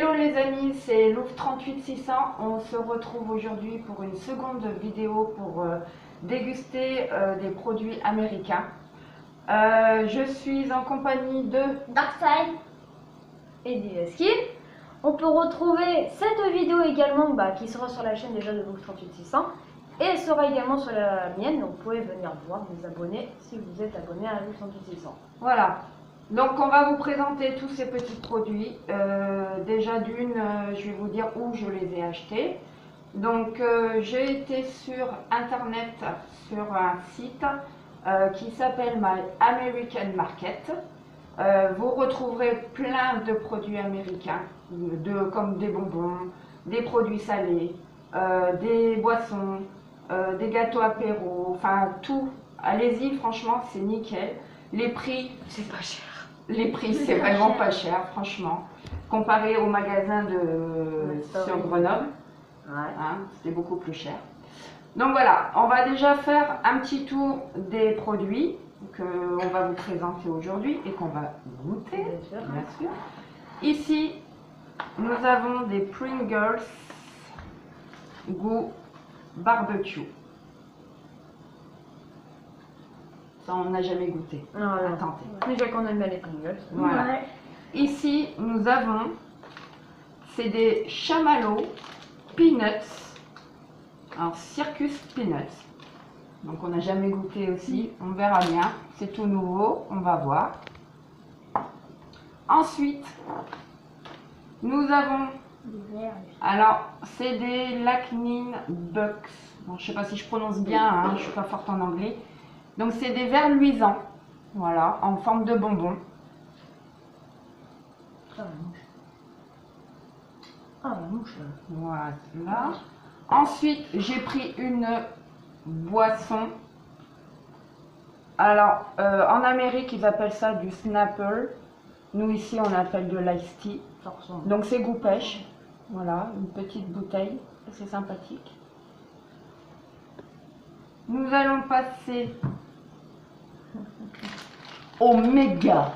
Hello les amis, c'est Louvre 38600. On se retrouve aujourd'hui pour une seconde vidéo pour déguster des produits américains. Je suis en compagnie de Darkside et DSKid. On peut retrouver cette vidéo également qui sera sur la chaîne déjà de Louvre 38600 et elle sera également sur la mienne, donc vous pouvez venir voir, vous abonner si vous êtes abonné à Louvre 38600. Voilà. Donc on va vous présenter tous ces petits produits. Déjà d'une, je vais vous dire où je les ai achetés. Donc j'ai été sur internet sur un site qui s'appelle My American Market. Vous retrouverez plein de produits américains, comme des bonbons, des produits salés, des boissons, des gâteaux apéro, enfin tout. Allez-y, franchement c'est nickel. Les prix, C'est pas cher. Les prix, c'est vraiment pas cher, franchement. Comparé au magasin sur Grenoble, hein, c'était beaucoup plus cher. Donc voilà, on va déjà faire un petit tour des produits qu'on va vous présenter aujourd'hui et qu'on va goûter, bien sûr. Ici, nous avons des Pringles goût barbecue. Ça, on n'a jamais goûté. Tenter. Déjà qu'on aime bien les Pringles. Voilà. Ouais. Ici, nous avons, c'est des chamallows peanuts. Alors, circus peanuts. Donc, on n'a jamais goûté aussi. On verra bien. C'est tout nouveau. On va voir. Ensuite, nous avons, alors, c'est des Lacnin Bucks. Bon, je ne sais pas si je prononce bien, hein, je ne suis pas forte en anglais. Donc, c'est des verres luisants. Voilà, en forme de bonbons. Ah, la mouche. Voilà. Ensuite, j'ai pris une boisson. Alors, en Amérique, ils appellent ça du Snapple. Nous, ici, on appelle de l'Ice Tea. Donc, c'est goût pêche. Voilà, une petite bouteille. C'est sympathique. Nous allons passer au méga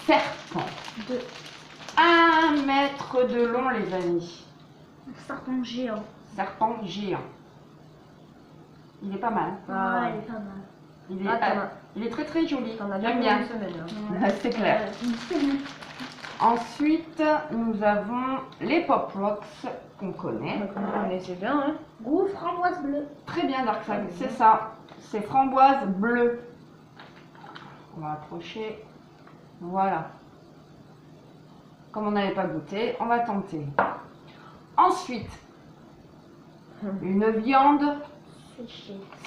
serpent. De 1 mètre de long, les amis. serpent géant. Serpent géant. Il est pas mal. Ah, il est pas mal. Il est très très joli. T'en as J'aime bien bien. une semaine. Hein. C'est clair. Ensuite, nous avons les Pop Rocks qu'on connaît. Vous connaissez bien, hein. Goût framboise bleue. Très bien, Darkside, c'est ça. C'est framboise bleue. On va approcher. Voilà. Comme on n'avait pas goûté, on va tenter. Ensuite, une viande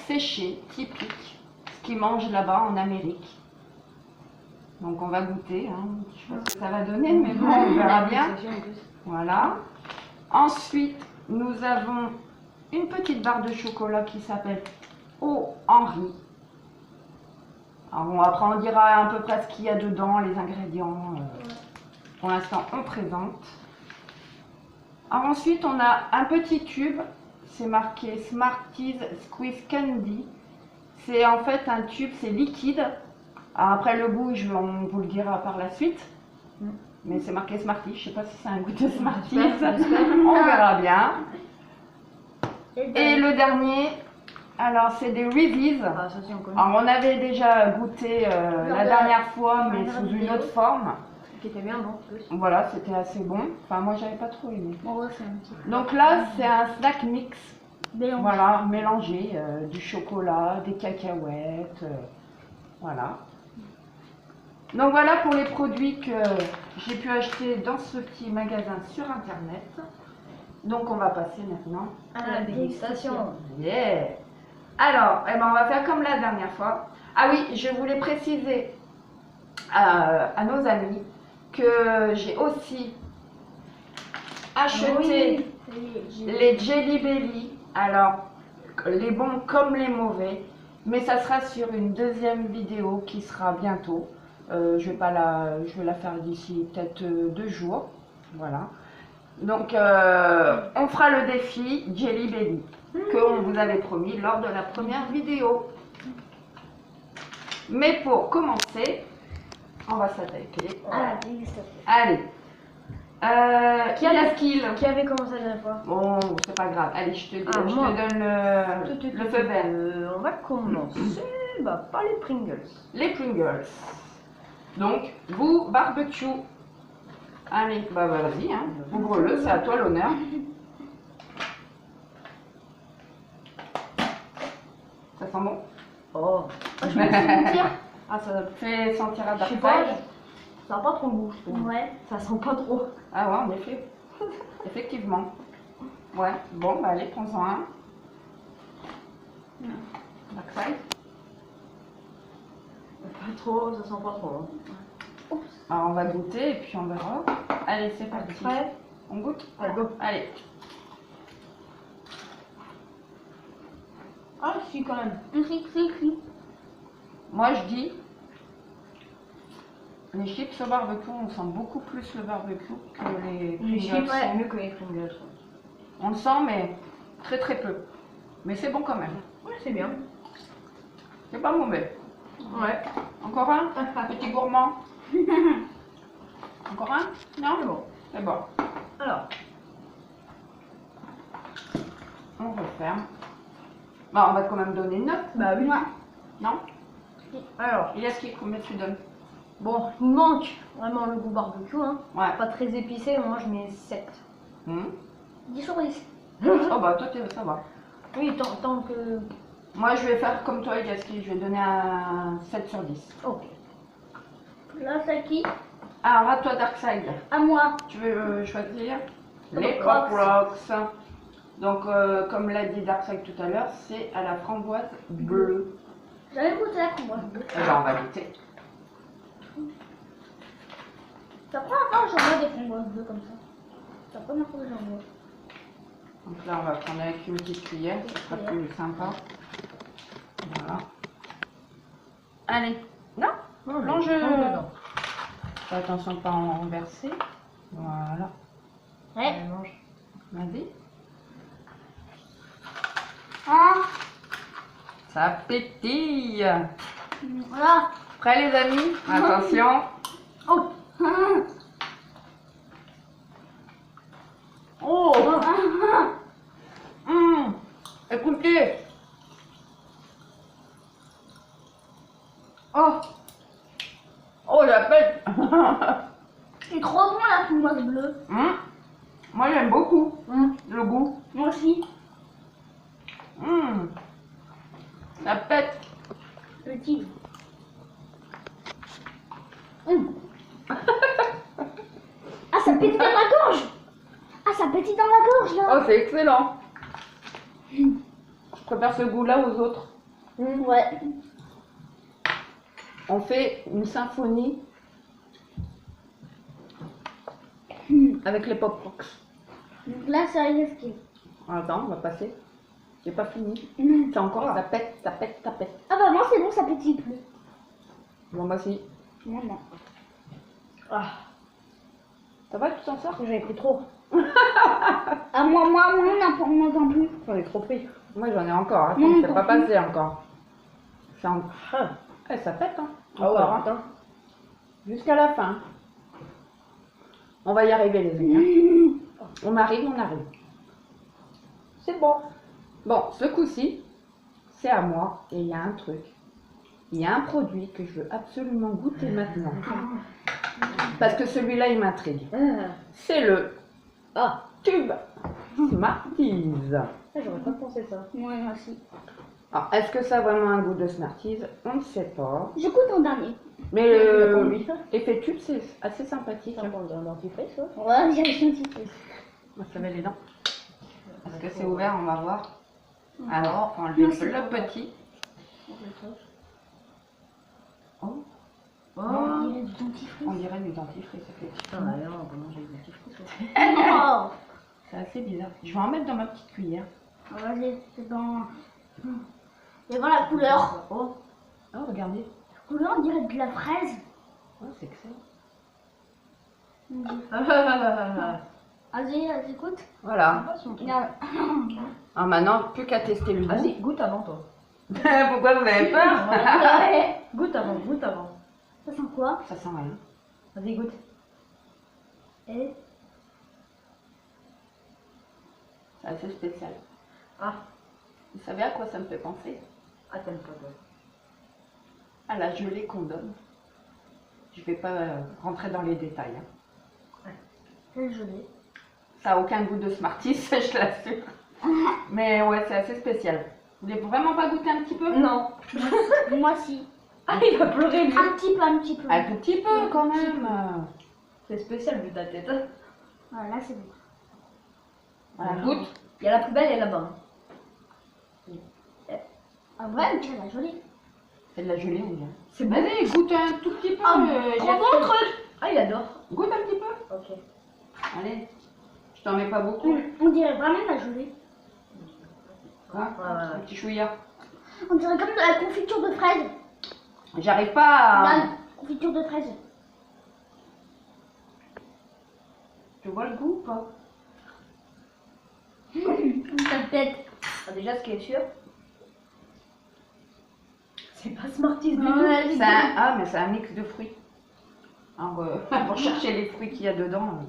séchée, typique, ce qu'ils mangent là-bas en Amérique. Donc on va goûter, hein. Je sais pas ce que ça va donner, mais bon, on verra bien. Voilà. Ensuite, nous avons une petite barre de chocolat qui s'appelle O. Henry. Alors bon, après on dira à peu près ce qu'il y a dedans, les ingrédients. Pour l'instant, on présente. Alors ensuite, on a un petit tube. C'est marqué Smarties Squeeze Candy. C'est en fait un tube, c'est liquide. Alors après le goût, on vous le dira par la suite. Mais c'est marqué Smarties. Je ne sais pas si c'est un goût de Smarties. On verra bien. Et le dernier, alors c'est des Reese's. Alors on avait déjà goûté la dernière fois, mais sous une autre forme. Qui était bien bon. Voilà, c'était assez bon. Enfin, moi, j'avais pas trop aimé. Donc là, c'est un snack mix. Voilà, mélangé du chocolat, des cacahuètes. Voilà. Donc voilà pour les produits que j'ai pu acheter dans ce petit magasin sur internet. Donc on va passer maintenant à la dégustation. Yeah. Alors, eh ben, on va faire comme la dernière fois. Ah oui, je voulais préciser à nos amis que j'ai aussi acheté les Jelly Belly. Alors, les bons comme les mauvais. Mais ça sera sur une deuxième vidéo qui sera bientôt. Je vais la faire d'ici peut-être 2 jours. Voilà. Donc, on fera le défi Jelly Belly qu'on vous avait promis lors de la première vidéo. Mais pour commencer, on va s'attaquer. À la dégustation. Allez, Qui a la skill? Qui avait commencé la dernière fois? Bon, c'est pas grave. Allez, je te moi. donne le feu vert. On va commencer par les Pringles. Les Pringles. Donc, goût barbecue. Allez, bah vas-y, hein. Ouvre-le, c'est à toi l'honneur. Ça sent bon? Oh, je me laisse sentir. Ah, ça fait sentir à Je sais Dark pas, Side. ça n'a pas trop le goût, je trouve. Ouais. Ça sent pas trop. Ah ouais, en effet. Effectivement. Ouais, bon, bah allez, prends-en un. Dark Side. Pas trop, ça sent pas trop. Hein. Alors, on va goûter et puis on verra. Allez, c'est parti. Prêt? On goûte? Allez, go. Allez. Ah, si, quand même. Moi, je dis, les chips au barbecue, on sent beaucoup plus le barbecue que les Les Pringles. chips sont mieux que les Pringles. On le sent, mais très très peu. Mais c'est bon quand même. Ouais, c'est bien. C'est pas mauvais. Ouais. Encore un? Petit gourmand. Encore un? Non? C'est bon. C'est bon. Alors, On referme. Bon, on va quand même donner une note. bah oui. Non? Alors, Il y a ce qui combien tu donnes? bon, il manque vraiment le goût barbecue. Hein. Ouais. Pas très épicé, moi je mets 7. 10 sur 10. Oh bah toi ça va. Oui, tant que. Moi je vais faire comme toi Gaski, je vais donner un 7 sur 10. Ok. Là, c'est à qui? Alors à toi Darkside, À moi. tu veux choisir? Pop Les Pop Rocks. Donc comme l'a dit Darkside tout à l'heure, c'est à la framboise bleue. J'avais goûté la framboise bleue. Eh ben, on va goûter. C'est la première fois que j'en vois des framboises bleues comme ça. C'est la première fois que j'en vois. Donc là on va prendre avec une petite cuillère, ce sera plus sympa. Voilà. Allez. Non? Plonge. Fais attention de pas en renverser. Voilà. Ouais. Mange. Vas-y. Ah. Ça pétille. Voilà. Prêts les amis? Attention. Oh. Oh. Écoutez. Oh. Oh, la pète. C'est trop bon la framboise bleue. Moi j'aime beaucoup le goût. Moi aussi. La pète. Petit. Ah, ça pétille dans la gorge. Ah, ça pétille dans la gorge là. Oh, c'est excellent. Je préfère ce goût-là aux autres. Ouais. On fait une symphonie avec les Pop Rocks. Donc là, c'est un ski. Attends, on va passer. C'est pas fini. C'est encore, ça pète, ça pète, ça pète. Ah bah moi c'est bon, ça pétille plus. Bon, bah si. Non, non. Ah, Ça va, tu t'en sors? j'avais pris trop. Ah moi, n'importe plus. J'en ai trop pris. Moi j'en ai encore. Attends, Moi, c'est pas encore passé encore. C'est en... Eh, ça pète, hein. Ah ouais, Encore, hein. putain. Jusqu'à la fin. On va y arriver, les amis. Hein. On arrive, on arrive. C'est bon. Bon, ce coup-ci, c'est à moi. Et il y a un truc. Il y a un produit que je veux absolument goûter maintenant. Parce que celui-là, il m'intrigue. C'est le tube Smarties. J'aurais pas pensé ça. Moi aussi. Alors, est-ce que ça a vraiment un goût de Smarties? On ne sait pas. Je goûte en dernier. Mais l'effet tube, c'est assez sympathique. Ça prend un dentifrice, ça. Ouais, j'ai un petit On va se laver les dents. Est-ce que c'est ouvert? On va voir. Alors, on va enlever le petit. Oh, On dirait du dentifrice. on dirait du dentifrice, effectivement. Putain, d'ailleurs, on peut manger du dentifrice aussi. Oh. C'est assez bizarre. Je vais en mettre dans ma petite cuillère. Vas-y, c'est dans... Et voilà la couleur. Oh, regardez. La couleur, on dirait de la fraise. Oh, c'est excellent. Vas-y, écoute. Voilà. Regarde. Alors maintenant, plus qu'à tester le goût. Vas-y, goûte avant toi. Pourquoi vous avez peur? Ouais. Goûte avant, goûte avant. Ça sent quoi? Ça sent rien. Vas-y, goûte. Et C'est assez spécial. Ah, Vous savez à quoi ça me fait penser? ah t'aimes pas toi. À la gelée qu'on donne. Je vais pas rentrer dans les détails. Hein. C'est joli. Ça n'a aucun goût de Smarties, je l'assure. Mais ouais, c'est assez spécial. Vous voulez vraiment pas goûter un petit peu? Non. Moi si. Ah, il va pleurer lui. Un petit peu, un petit peu. Un tout petit peu quand même. C'est spécial vu ta tête. Hein. Voilà, là c'est bon. Voilà, goûte. Il y a la plus belle et là-bas. Ah ouais, mais c'est la jolie. C'est de la gelée, oui. Hein. C'est bon. Vas-y, goûte un tout petit peu. Ah, Jess. trop bon truc. Ah, il adore. Goûte un petit peu. Ok. Allez. Je t'en mets pas beaucoup. On dirait vraiment de la jolie. Hein, Ouais. un petit chouïa. On dirait comme de la confiture de fraises. J'arrive pas à... La confiture de fraises. Tu vois le goût ou pas? Ta tête. Ah, déjà, ce qui est sûr, c'est pas Smarties du tout. Ouais, C'est un... Ah, mais c'est un mix de fruits. Alors, pour chercher les fruits qu'il y a dedans.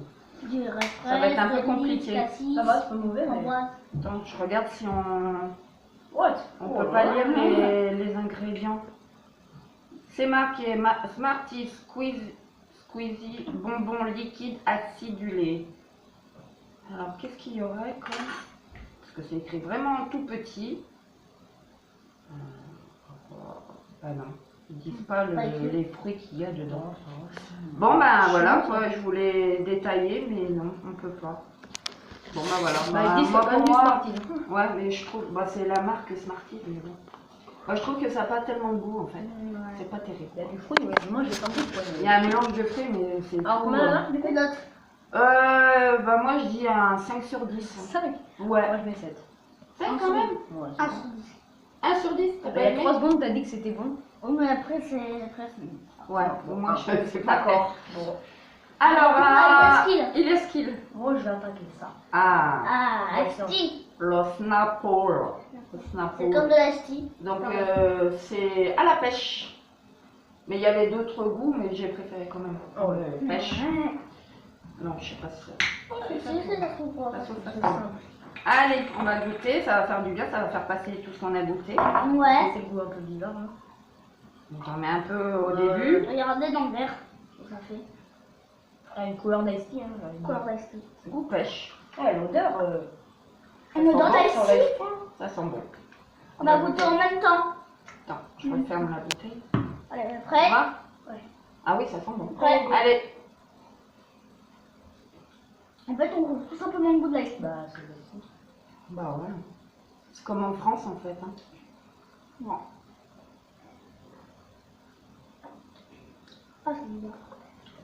Ça va être un peu compliqué. Ça va, c'est pas mauvais, mais... Attends, je regarde si on... What? On peut pas lire les ingrédients. C'est marqué Smarties Squeezie bonbon liquide acidulé. Alors qu'est-ce qu'il y aurait comme... Parce que c'est écrit vraiment tout petit. Ah non, ils disent pas les fruits qu'il y a dedans. Bon ben voilà quoi, je voulais détailler mais non, on peut pas. Bon ben voilà. Bah, ils disent moi, c'est pas pour du moi, Smarties. ouais mais je trouve, bah, c'est la marque Smarties mais bon. Moi je trouve que ça n'a pas tellement de goût en fait. C'est pas terrible. Il y a du fruit, ouais. Moi, j'ai pas de fruit. Il y a un mélange de fruits mais c'est Alors, trop, combien là, du coup? bah moi je dis un 5 sur 10. 5. Ouais. Moi, je mets 7. 5 quand même. Ouais, Ah, c'est bon. 1 sur 10, t'as Il pas y a aimé? 3 secondes, t'as dit que c'était bon. Oh, mais après c'est. Ouais, au moins je sais pas faire. D'accord. Bon. Alors, Ah, il est skill. Moi, je vais attaquer ça. Ah, Ah, Asti. le Snapple. Le C'est Snapple. comme de l'Asti. Donc c'est à la pêche. Mais il y avait d'autres goûts, mais j'ai préféré quand même. Oh, ouais. Pêche. Ouais. Non, je sais pas si ça. C'est la trouve pas. Ça sauce, ça sauce. Allez, on va goûter, ça va faire du bien, ça va faire passer tout ce qu'on a goûté. Ouais. C'est le goût un peu bizarre. Hein. Donc on met un peu au début. Regardez dans le verre. Ça fait. Ah, une couleur d'Ice hein. Quoi d'Asti? Goût Pêche. Ouais, l'odeur. On me donne sur d'Asti. les points. Ça sent bon. On va goûter en même temps. Attends, je referme la bouteille. Allez, Ça prêt? va? Ouais. Ah oui, ça sent bon. Ouais. Allez. En fait, on trouve tout simplement le goût de l'Asti. Bah, c'est l'Ice. Bah ouais. C'est comme en France en fait. Hein. Bon. Ah, c'est bizarre.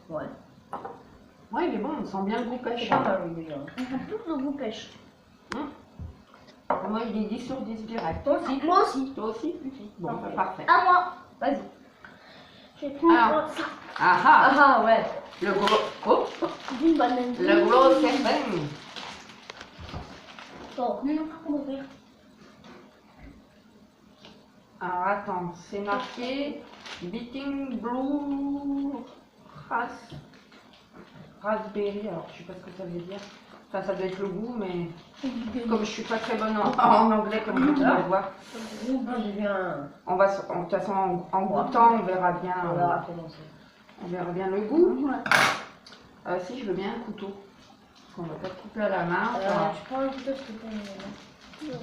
Ouais. Ouais, il est bon, on sent bien le goût C'est pêche. pas mal, oui, déjà. On sent tous le goût pêche. Moi, il est 10 sur 10 direct. Toi aussi. Moi aussi. Toi aussi? Bon, bah, parfait. À moi. Vas-y. Je vais prendre Alors. Ah ah, Ah, ouais. le gros. Oh, d'une banane. le gros serpent. Bon, on va ouvrir. Alors attends, c'est marqué Beating Blue Raspberry. Alors je sais pas ce que ça veut dire. Enfin, ça doit être le goût, mais comme je suis pas très bonne en anglais, comme vous pouvez le voir, J'ai vu un. on va, de toute façon, en goûtant, on verra bien, On verra comment c'est. on verra bien le goût. Ouais. Si, je veux bien un couteau. Parce qu'on va pas te couper à la main. Tu prends le couteau, je te prends le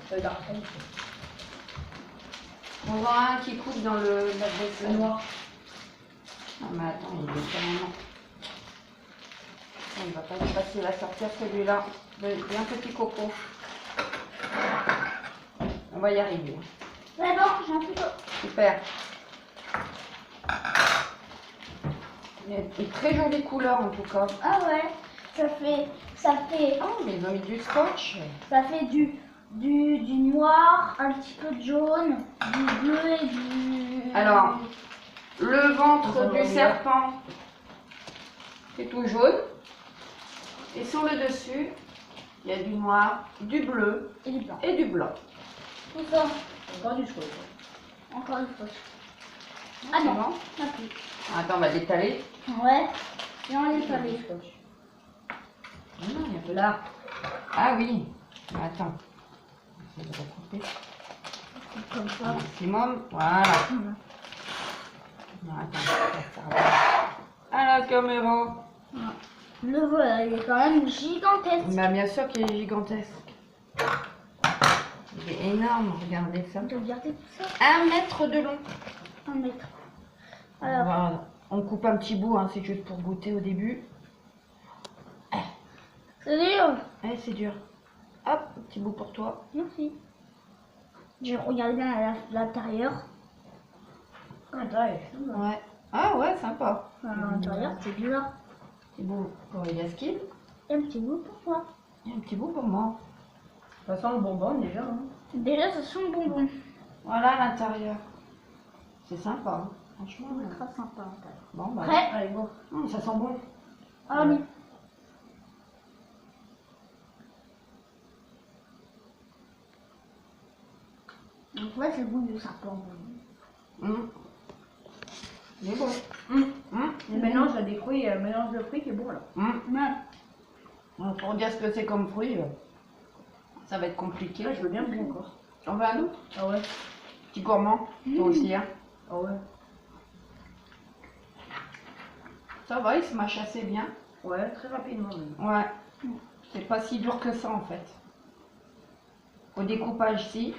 On voit un qui coupe dans la vaisselle. noir. Non mais attends, il est carrément... Il va pas être facile à sortir celui-là. Bien petit coco. On va y arriver. D'abord, j'ai un couteau. Super. Il y a une très jolie couleur en tout cas. Ah ouais, ça fait Oh, mais ils ont mis du scotch. du noir, un petit peu de jaune, du bleu et du... Alors, le ventre du serpent, c'est tout jaune. Et sur le dessus, il y a du noir, du bleu et du blanc. et du blanc. Tout ça, Encore du scotch. encore une fois. Ah non. non. Non plus. Attends, on va l'étaler. Ouais, et on les Du fallait. scotch. Il y a un peu Là. Ah oui. Attends. J'essaie de recouper. Comme ça. Un maximum. Voilà. Voilà. Non, attends, ça va. À la caméra. Le voilà, il est quand même gigantesque. Bah, bien sûr qu'il est gigantesque. Il est énorme, regardez ça. Regardez tout ça. 1 mètre de long. 1 mètre. Alors, Voilà. On coupe un petit bout, hein, c'est juste pour goûter au début. c'est dur. Eh, c'est dur. Hop, un petit bout pour toi. Merci. Je regarde bien à l'intérieur. Ouais. Ah ouais, sympa. À l'intérieur, c'est dur. Un petit bout pour Yaskil Et un petit bout pour toi. et un petit bout pour moi. Ça sent le bonbon déjà. Hein. Déjà, ça sent le bonbon. Voilà à l'intérieur. C'est sympa, hein. Franchement. C'est très sympa à l'intérieur. Bon, bah. Prêt? Allez, go. Ça sent bon. Allez. Donc là, c'est le goût du serpent. Il est bon. Le mélange des fruits, mélange de fruits qui est bon là. Ouais. Pour dire ce que c'est comme fruit, ça va être compliqué. Je veux bien le encore. Tu en veux un autre? Ah ouais. Petit gourmand, toi aussi, hein. Ah ouais. Ça va, il se mâche assez bien. Ouais, très rapidement même. Ouais. C'est pas si dur que ça en fait. Au découpage, si.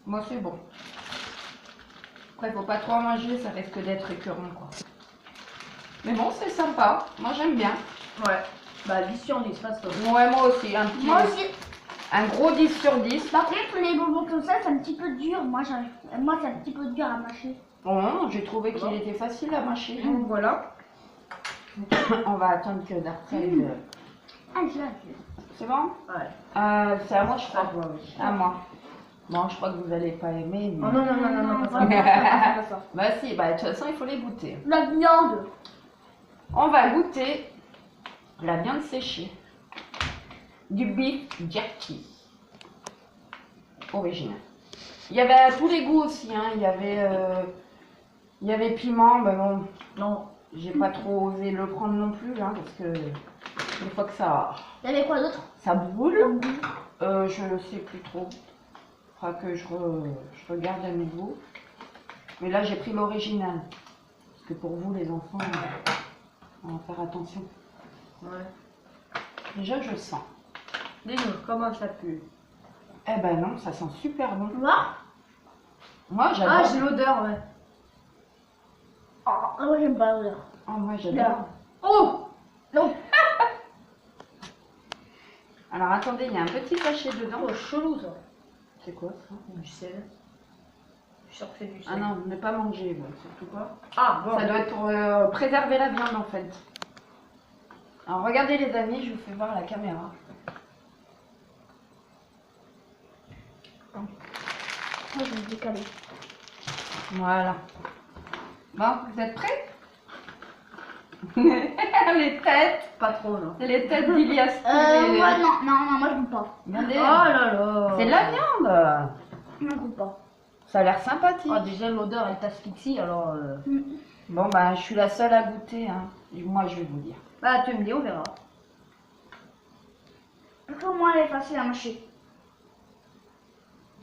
Moi, c'est bon. Après, faut pas trop en manger, ça risque d'être récurrent, quoi. Mais bon, c'est sympa. Moi, j'aime bien. Ouais. Bah 10 sur 10, pas ça. Ouais, moi aussi. Un petit, Moi aussi. un gros 10 sur 10. Par contre, les bonbons comme ça, c'est un petit peu dur. Moi, c'est un petit peu dur à mâcher. Bon, j'ai trouvé qu'il était facile à mâcher. Donc voilà. On va attendre que Dartel... Ah, je l'ai. C'est bon? Ouais. C'est à moi, je crois. Ouais, oui. À moi. Bon, je crois que vous allez pas aimer. Mais... Oh non, non, non, non, non, pas ça. Pas ça. Bah si, bah de toute façon, il faut les goûter. La viande. On va goûter la viande séchée. Du beef jerky. Original. Il y avait à tous les goûts aussi, hein. Il y avait piment, mais bon, Non. j'ai pas trop osé le prendre non plus, hein, parce que une fois que Il y avait quoi d'autre? ça brûle, je sais plus trop. Faudra que je regarde à nouveau. Mais là, j'ai pris l'original. Parce que pour vous, les enfants, on va faire attention. Ouais. Déjà, je le sens. Dis-nous, comment ça pue? Eh ben non, ça sent super bon. Moi? Moi, j'adore. Ah, j'ai l'odeur, ouais. Ah, moi, j'aime pas l'odeur. Oh, moi, j'adore. Oh Non. Alors, attendez, il y a un petit sachet dedans. Oh, chelou ça. C'est quoi ça? Du sel. Je suis sûre que c'est du sel. Ah non, ne pas manger, moi, surtout pas. Ah, bon. Ça doit être pour préserver la viande, en fait. Alors, regardez, les amis, je vous fais voir la caméra. Moi, je vais me décaler. Voilà. Bon, vous êtes prêts? Les têtes. Pas trop, non. C'est les têtes d'Ilias. Moi, non, moi, je goûte pas. Regardez. Oh là là. C'est de la viande. Je ne goûte pas. Ça a l'air sympathique. Ah, déjà, l'odeur, elle t'asphyxie, alors... Bon, bah, je suis la seule à goûter. Hein. Moi, je vais vous dire. Bah, tu me dis, on verra. Comment elle est facile à mâcher?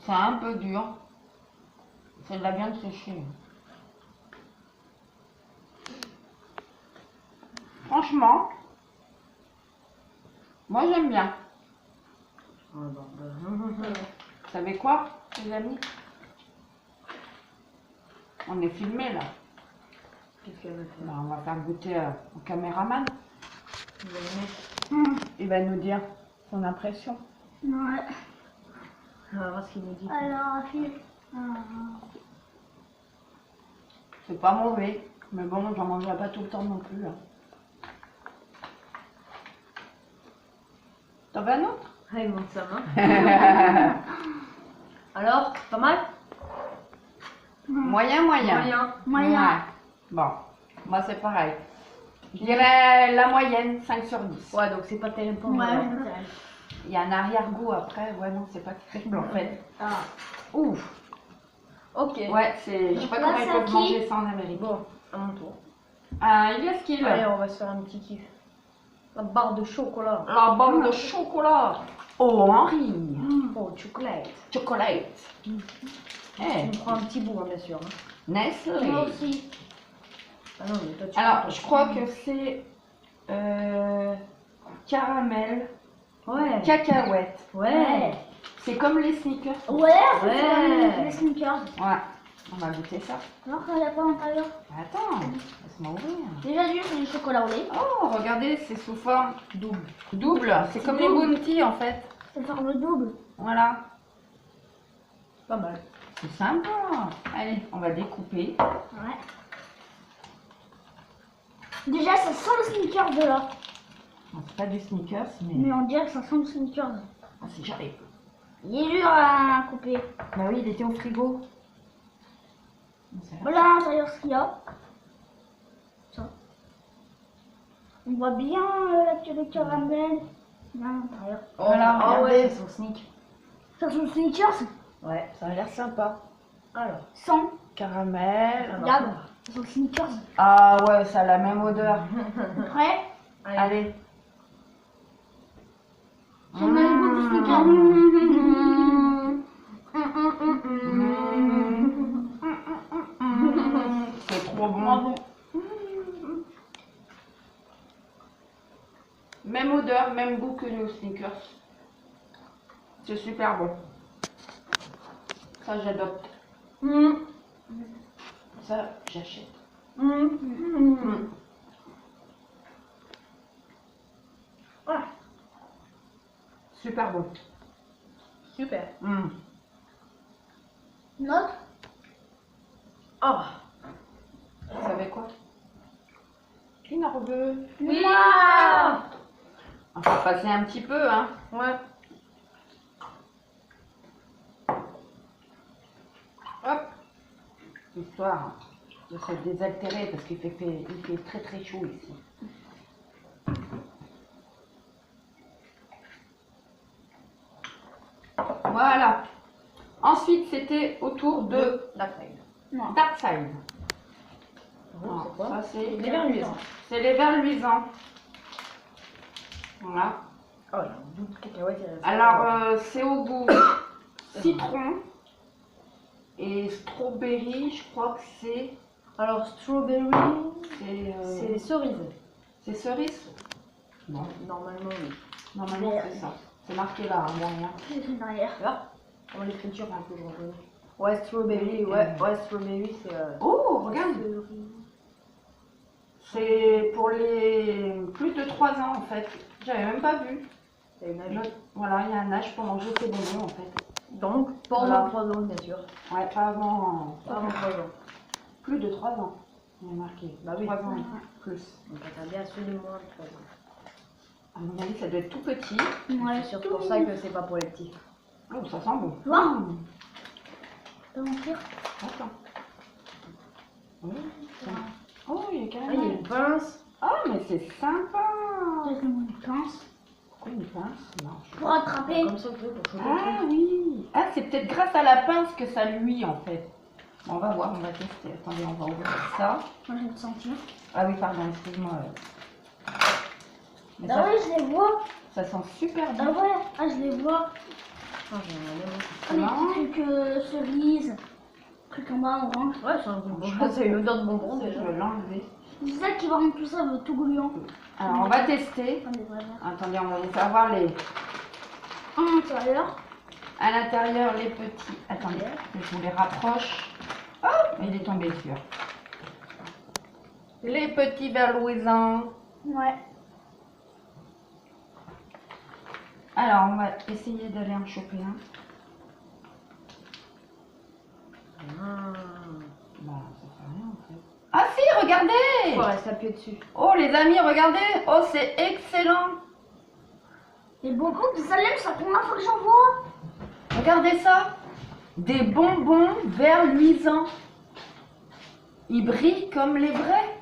C'est un peu dur. C'est de la viande séchée. Franchement, moi j'aime bien. Vous savez quoi, les amis? On est filmé là. Qu'est-ce qu'elle veut faire? Ben, on va faire goûter au caméraman. Vous allez mettre... Il va nous dire son impression. Ouais. On va voir ce qu'il nous dit. Alors, fille. C'est pas mauvais, mais bon, j'en mangerai pas tout le temps non plus. Hein. T'en veux un autre? Ah, il monte sa main. Alors, pas mal? Moyen, moyen. Moyen. Ouais. Bon, moi c'est pareil. Je dirais la moyenne, 5 sur 10. Ouais, donc c'est pas terrible pour Ouais, moi. c'est vrai. Il y a un arrière-goût après, ouais non, c'est pas terrible en fait. Ah, Ouf. ok. Ouais, c'est... Je sais pas Donc là, comment ils c'est à peuvent qui? manger ça en Amérique. Bon, à mon tour. Il y a ce qu'il Allez, on va se faire un petit kiff. La barre de chocolat. La barre de chocolat. Oh, Henri. Oh, chocolate. Chocolate. Eh, On prend un petit bout, hein, bien sûr. Hein. Nestlé. Moi aussi. Ah non, mais toi, tu Alors, prends je crois que c'est caramel, Ouais. cacahuète. Ouais. C'est comme les sneakers. Ouais, en fait, Ouais. c'est comme les sneakers. Ouais, on va goûter ça. Alors qu'il n'y a pas à l'intérieur. Attends, laisse-moi ouvrir. Déjà, juste du chocolat au lait. Oh, regardez, c'est sous forme Double. double. C'est comme les double. Bounty en fait. C'est forme double. Voilà. Pas mal. C'est sympa. Allez, on va découper. Ouais. Déjà, ça sent le sneakers de là. Bon, c'est pas du sneakers, mais. Mais on dirait que ça sent le sneakers. Ah, c'est j'arrive. Il est dur à couper. Bah oui, il était au frigo. C'est là. Voilà à l'intérieur ce qu'il y a. Ça. On voit bien la purée de caramel. Là à l'intérieur. Voilà, Ah regardez. ouais, son sneak. Ça sent le sneakers. Ouais. Ça a l'air sympa. Alors. Sans. Caramel. Regarde. Ça sent le sneakers. Ah ouais, ça a la même odeur. Prêt? Allez. C'est le même goût du sneakers. C'est trop bon. Bravo. Même odeur, même goût que les sneakers. C'est super bon. Ça, j'adopte. Ça, j'achète. Voilà. Super bon. Super. Note. Oh. Vous savez quoi? Qui en veut? Oui. On va passer un petit peu, hein. Ouais. Hop. Histoire de se désaltérer parce qu'il fait très très chaud ici. Voilà. Ensuite, c'était au tour de D'accord. Non. Darkside. Oh, c'est quoi? Ça, c'est Les verres luisants. C'est les verres luisants. Voilà. Oh, il y a un bout de cacahuète. Alors, c'est au goût citron et strawberry. Je crois que c'est Alors, strawberry, c'est c'est cerise. c'est cerise. Non, Normalement, oui. normalement c'est ça. C'est marqué là, hein, bon, rien. C'est derrière. Là, comment l'écriture un peu, je reconnais. Ouais, strawberry, ouais, strawberry, c'est. Oh, regarde. C'est pour les plus de 3 ans en fait. J'avais même pas vu. C'est une âge. Voilà, il y a un âge pour manger ces bonbons en fait. Donc, pendant Voilà. 3 ans, bien sûr. Ouais, pas avant. Pas avant 3 ans. Plus de 3 ans. Il est marqué. Bah oui. 3 ans plus. Donc, attendez absolument 3 ans. À mon avis, ça doit être tout petit. Ouais, C'est surtout pour ça que c'est pas pour les petits. Oh, ça sent bon. Tu vois Mmh. Tu peux mentir? Attends. Oui, ça- Oh, il y a Ah, il y a carrément. une pince. Oh, mais c'est sympa. Peut-être une pince. Pourquoi une pince? Non. Pour attraper. Comme ça, vous pouvez pour choper le Ah truc. oui. Ah, c'est peut-être grâce à la pince que ça luit en fait. Bon, on va voir, on va tester. Attendez, on va ouvrir ça. Moi, je vais te sentir. Ah oui, pardon, excuse-moi. Mais Ah ça, ouais, je les vois. ça sent super Ah bon. ouais, ah, je les vois. Ah, j'ai un même. Ah, les Non. petits trucs cerises. Trucs en bas, orange. Ouais, c'est un bonbon. C'est une odeur de bonbon Je déjà. vais l'enlever. C'est ça qui va rendre tout ça tout gluant. Alors, on va tester. Attendez, voilà. Attendez, on va vous faire voir les... À l'intérieur. À l'intérieur, les petits... Attendez, je vous les rapproche. Oh, il est tombé dessus. Les petits verres luisants. Ouais. Alors, on va essayer d'aller en choper un. Bah, ça fait rien en fait. Ah si, regardez! Faut rester appuyé dessus. Oh les amis, regardez! Oh, c'est excellent! Les bonbons qui s'allument, c'est la première fois que j'en vois. Regardez ça! Des bonbons verts luisants. Ils brillent comme les vrais.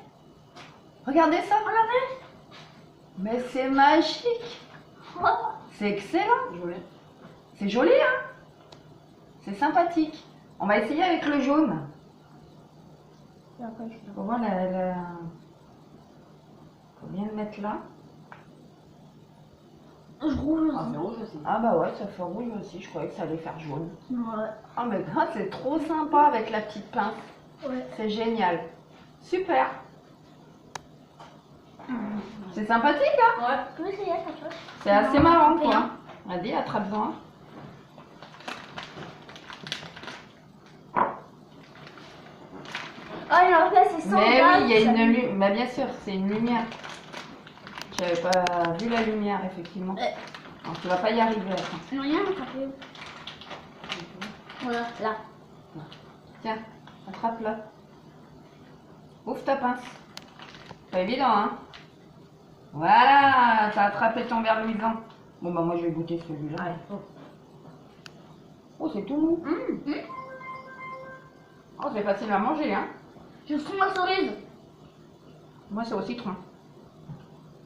Regardez ça! Regardez. Mais c'est magique! C'est excellent! Joli. C'est joli, hein? C'est sympathique. On va essayer avec le jaune. Et après, je Faut voir faut bien le mettre là. Je rouge Ah, aussi. c'est rouge aussi. Ah bah ouais, ça fait rouge aussi, je croyais que ça allait faire jaune. Ouais. Ah mais grave, c'est trop sympa avec la petite pince. Ouais. C'est génial. Super. C'est sympathique, hein? Ouais. Je peux essayer ça, tu vois. C'est assez Non, marrant, attrapez, quoi. hein. Vas-y, attrape-en. Ah, il en fait, c'est 100 Mais balles, oui, il y a ça- une lumière. Bah bien sûr, c'est une lumière. J'avais pas vu la lumière, effectivement. Ouais. Non, tu vas pas y arriver, attends. Non, rien à attraper. Voilà, là. Tiens, attrape-la. Ouvre ta pince. Pas évident, hein? Voilà, t'as attrapé ton verre luisant. Bon bah moi je vais goûter celui-là. Ouais. Oh. Oh, c'est tout mou. Oh, c'est facile à manger, hein? Je sens la cerise. Moi c'est au citron.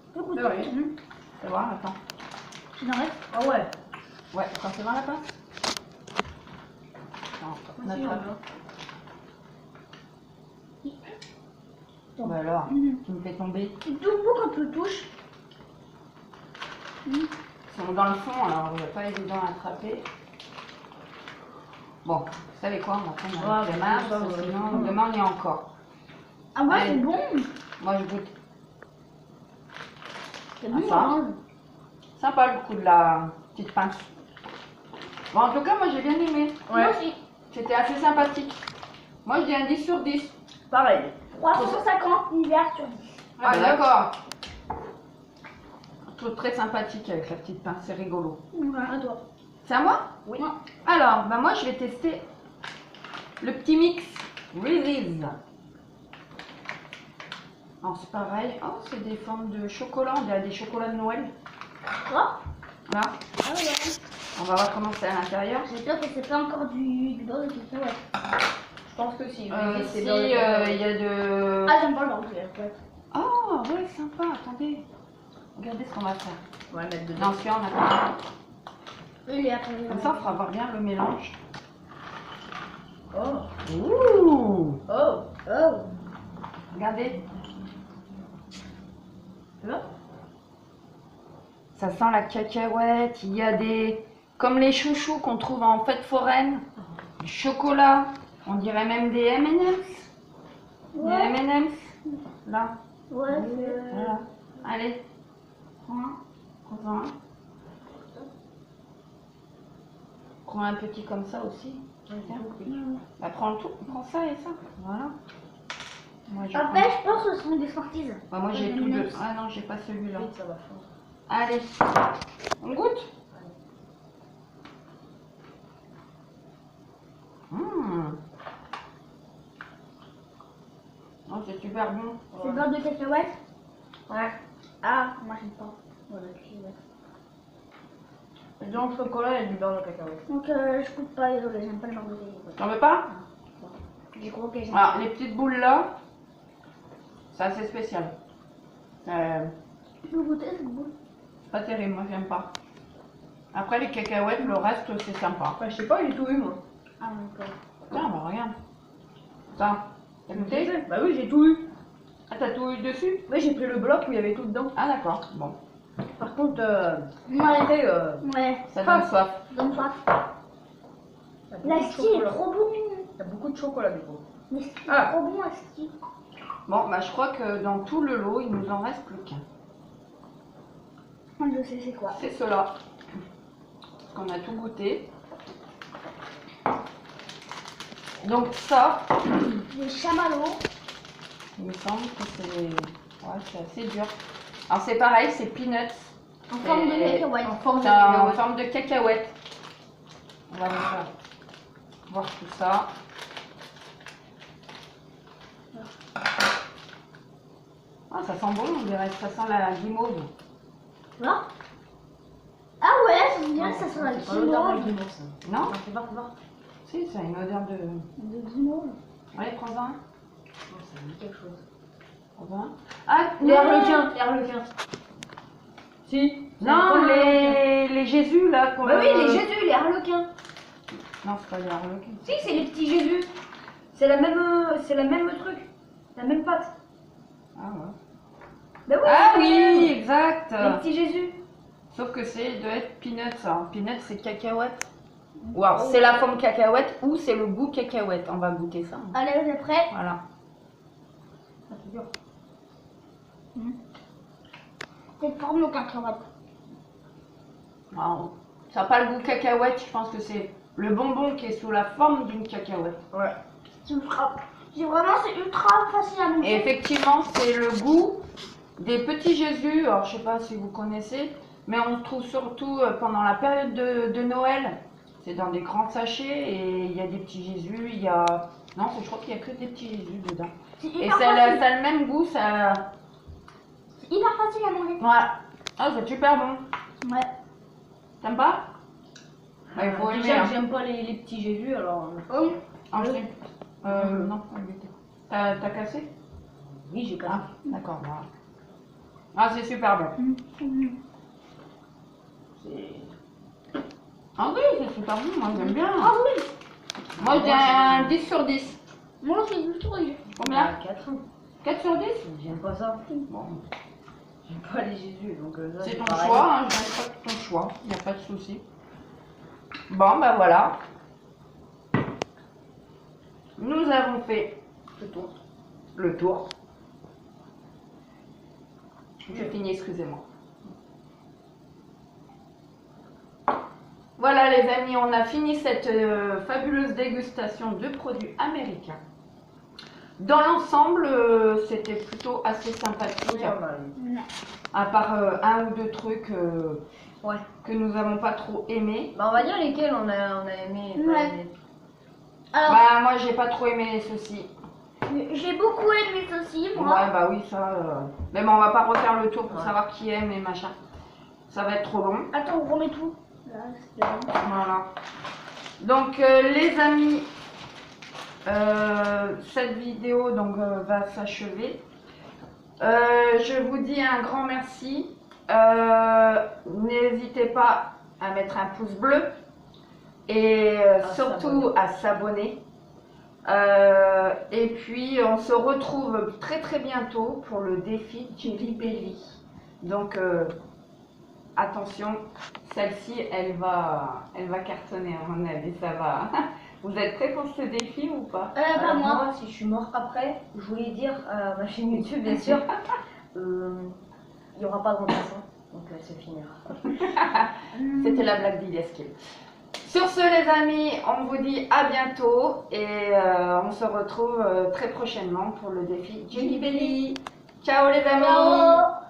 Je peux goûter. Ah oui. Tu vas voir, attends. Tu n'en restes Ah ouais. Ouais, quand c'est dans la pince. Attends, on Aussi, attrape. Bah alors, tu me fais tomber. C'est tout beau quand tu le touches. Ils sont dans le fond, alors c'est pas évident à attraper. Bon, vous savez quoi, on va prendre Ouais, la bah, main, ça, ouais. sinon demain on y a encore. Ah ouais, Allez. c'est bon. Moi je goûte. C'est Ah, bon, ça. hein. Sympa le coup de la petite pince. Bon, en tout cas, moi j'ai bien aimé. Moi aussi. C'était assez sympathique. Moi je dis un 10 sur 10. Pareil. 350 univers sur 10. Ah, d'accord. Je trouve très sympathique avec la petite pince, c'est rigolo. Ouais, à toi. C'est à moi? Oui. Alors, bah moi je vais tester le petit mix Reese's. Alors c'est pareil. Oh, c'est des formes de chocolat, on dirait des chocolats de Noël. Quoi? Là, Ah ouais. on va voir comment c'est à l'intérieur. J'espère que c'est pas encore du beurre de cacahuète. Je pense que si. Si, il dans le- y a de... Ah, j'aime pas le beurre de cacahuète. Oh, ouais, sympa, attendez. Regardez ce qu'on va faire. On va le mettre dedans. Non, celui-là, on attend. Il est après. Comme ça, on fera voir bien le mélange. Oh. Ouh! Oh. Oh. Regardez, Tu vois? ça sent la cacahuète. Il y a des... Comme les chouchous qu'on trouve en fête foraine. Du chocolat. On dirait même des M&M's. Des Ouais. M&M's. Là, Ouais, c'est. voilà. Allez, Hein. prends-en un. Prends un petit comme ça aussi. Bah, prends tout, prends ça et ça. Voilà. Moi, je Après, je pense que ce sont des Smarties. Bah, moi j'ai des tout deux. M&M's. Ah non, j'ai pas celui-là. Vite, ça va fondre. Allez, on goûte. Mmh. Oh, c'est super bon. C'est beurre de cacahuète? Ouais. Ah, moi j'aime pas. Beurre de cacahuète. Et dans le chocolat, il y a du beurre de cacahuète. Donc je coupe pas, désolé, j'aime pas le beurre de cacahuète. T'en veux pas? J'ai croqué, j'aime Alors, pas. les petites boules là, c'est assez spécial. Tu peux goûter cette boule? C'est pas terrible, moi j'aime pas. Après les cacahuètes, le reste c'est sympa. Enfin, je sais pas, j'ai tout eu moi. Ah, donc. Tiens, bah regarde. Ça, t'as goûté? Bah oui, j'ai tout eu. Ah, t'as tout eu dessus? Oui, j'ai pris le bloc où il y avait tout dedans. Ah d'accord, bon. Par contre, Ouais. après, Ouais. Ça donne soif. Donne pas. t'as beaucoup de L'asti est chocolat. trop bon. T'as beaucoup de chocolat du coup. Mais c'est Ah. trop bon, Asti. Bon, bah je crois que dans tout le lot, il nous en reste plus qu'un. Moi je sais c'est quoi. C'est cela. Parce qu'on a tout goûté. Donc ça, Des chamallows. il me semble que c'est... Ouais, c'est assez dur. Alors c'est pareil, c'est peanuts. En forme de Et- cacahuète. En forme de C'est en cacahuète. forme de cacahuète. On va voir tout ça. Ah, ça sent bon, on dirait. Ça sent la guimauve. Tu vois? Ah ouais, ça me dirait que ça sent la C'est pas l'odeur de guimauve. guimauve, ça. Non? Non, c'est pas, c'est pas. Si, ça a une odeur de... De guimauve. Allez, prends-en un. Non, ça me dit quelque chose. Prends-en un. Ah, Les non. harlequins, les harlequins. Si. Non, les Jésus, là. qu'on- Bah oui, les Jésus, les harlequins. Non, c'est pas les harlequins. Si, c'est les petits Jésus. C'est la même truc. La même pâte. Ah ouais. Bah oui. Ah c'est la oui, même. exact. Les petits Jésus. Sauf que c'est de être peanuts. Hein. Peanuts, c'est cacahuète. Ou alors, c'est la forme cacahuète ou c'est le goût cacahuète. On va goûter ça. Allez, vous êtes prêts? Voilà. C'est forme au cacahuète. Alors, ça n'a pas le goût cacahuète. Je pense que c'est le bonbon qui est sous la forme d'une cacahuète. Ouais. C'est vraiment, c'est ultra facile à Et manger. effectivement, c'est le goût des petits Jésus. Alors, je sais pas si vous connaissez, mais on le trouve surtout pendant la période de Noël. C'est dans des grands sachets et il y a des petits Jésus. Il y a non, je crois qu'il y a que des petits Jésus dedans. C'est Et hyper ça, facile. ça a le même goût. Ça, C'est hyper facile à manger. voilà. Ah, c'est super bon. Ouais. T'aimes pas? Bah, il faut aimer. Déjà Hein. que j'aime pas les petits Jésus, alors. Ah, je sais. Non, t'as cassé? Oui, j'ai Ah, d'accord. Voilà. Ah, c'est super bon. Ah oui, c'est super bon, moi j'aime bien. Ah oui. Moi j'ai un 10 sur 10. Moi, c'est du tout. Combien? 4. 4 sur 10? J'aime pas ça. Bon, J'aime pas les Jésus, donc ça, c'est ton pareil. choix, hein, je respecte ton choix, il n'y a pas de souci. Bon, ben voilà. Nous avons fait Le tour. le tour. Je finis, excusez-moi. Voilà les amis, on a fini cette fabuleuse dégustation de produits américains. Dans l'ensemble, c'était plutôt assez sympathique, à part un ou deux trucs Ouais. que nous n'avons pas trop aimés. Bah, on va dire lesquels on a aimé. et pas Ouais. aimé. Alors, Bah moi j'ai pas trop aimé les saucisses. j'ai beaucoup aimé ceci, moi. Ouais bah oui ça. Mais bon on va pas refaire le tour pour Ouais. savoir qui aime et machin. Ça va être trop long. Attends, on remet tout. Là, c'est bon. Voilà. Donc les amis, cette vidéo donc va s'achever. Je vous dis un grand merci. N'hésitez pas à mettre un pouce bleu et surtout à s'abonner. Et puis on se retrouve très très bientôt pour le défi Jelly Belly. Donc attention, celle-ci elle va cartonner à mon avis, ça va. Vous êtes prêts pour ce défi ou pas? Pas Alors, moi. moi, si je suis mort après, je voulais dire à ma chaîne YouTube, bien sûr, il n'y aura pas de remplaçant, donc c'est fini. C'était la blague d'Iliaskil. Sur ce les amis, on vous dit à bientôt et on se retrouve très prochainement pour le défi Jelly Belly. Ciao les amis. Ciao.